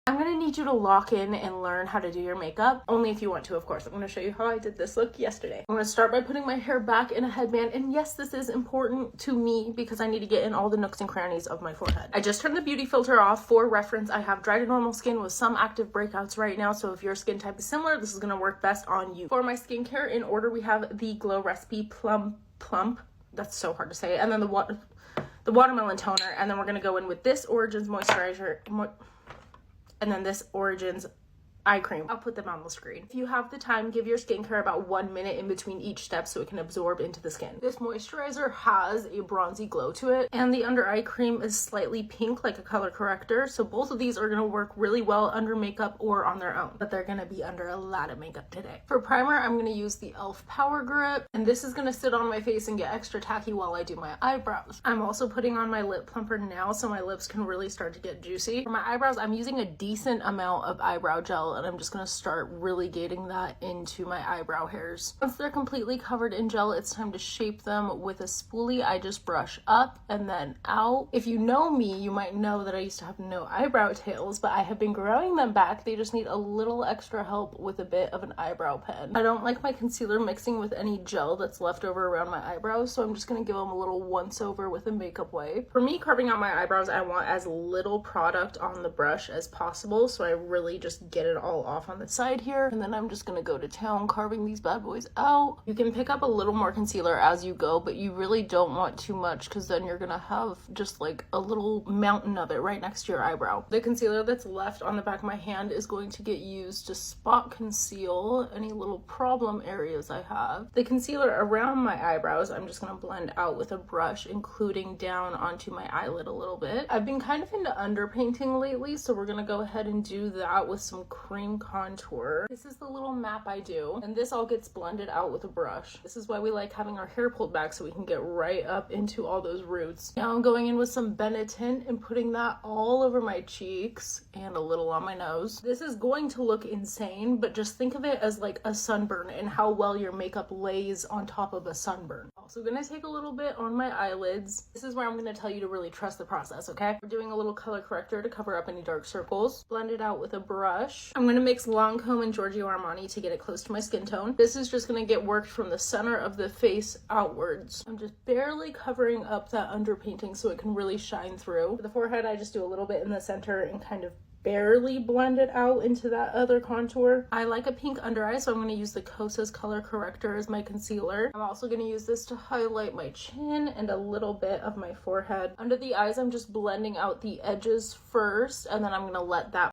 I'm gonna need you to lock in and learn how to do your makeup, only if you want to, of course. I'm gonna show you how I did this look yesterday. I'm gonna start by putting my hair back in a headband, and yes, this is important to me because I need to get in all the nooks and crannies of my forehead. I just turned the beauty filter off. For reference, I have dry to normal skin with some active breakouts right now, so if your skin type is similar, this is gonna work best on you. For my skincare, in order, we have the Glow Recipe Plump. That's so hard to say. And then the watermelon toner, and then we're gonna go in with this Origins moisturizer, and then this Origins eye cream. I'll put them on the screen. If you have the time, give your skincare about 1 minute in between each step so it can absorb into the skin. This moisturizer has a bronzy glow to it, and the under eye cream is slightly pink like a color corrector, so both of these are going to work really well under makeup or on their own, but they're going to be under a lot of makeup today. For primer, I'm going to use the e.l.f. Power Grip, and this is going to sit on my face and get extra tacky while I do my eyebrows. I'm also putting on my lip plumper now so my lips can really start to get juicy. For my eyebrows, I'm using a decent amount of eyebrow gel, and I'm just gonna start really gating that into my eyebrow hairs. Once they're completely covered in gel, it's time to shape them with a spoolie. I just brush up and then out. If you know me, you might know that I used to have no eyebrow tails, but I have been growing them back. They just need a little extra help with a bit of an eyebrow pen. I don't like my concealer mixing with any gel that's left over around my eyebrows, so I'm just gonna give them a little once over with a makeup wipe. For me, carving out my eyebrows, I want as little product on the brush as possible, so I really just get it all off on the side here, and then I'm just gonna go to town carving these bad boys out. You can pick up a little more concealer as you go, but you really don't want too much because then you're gonna have just like a little mountain of it right next to your eyebrow. The concealer that's left on the back of my hand is going to get used to spot conceal any little problem areas I have. The concealer around my eyebrows, I'm just gonna blend out with a brush, including down onto my eyelid a little bit. I've been kind of into underpainting lately, so we're gonna go ahead and do that with some cream contour. This is the little map I do, and this all gets blended out with a brush. This is why we like having our hair pulled back, so we can get right up into all those roots. Now I'm going in with some Benetint and putting that all over my cheeks and a little on my nose. This is going to look insane, but just think of it as like a sunburn and how well your makeup lays on top of a sunburn. Also gonna take a little bit on my eyelids. This is where I'm gonna tell you to really trust the process, okay? We're doing a little color corrector to cover up any dark circles. Blend it out with a brush. I'm gonna mix Lancome and Giorgio Armani to get it close to my skin tone. This is just gonna get worked from the center of the face outwards. I'm just barely covering up that underpainting so it can really shine through. For the forehead, I just do a little bit in the center and kind of barely blend it out into that other contour. I like a pink under eye, so I'm going to use the Kosas color corrector as my concealer. I'm also going to use this to highlight my chin and a little bit of my forehead. Under the eyes, I'm just blending out the edges first, and then I'm going to let that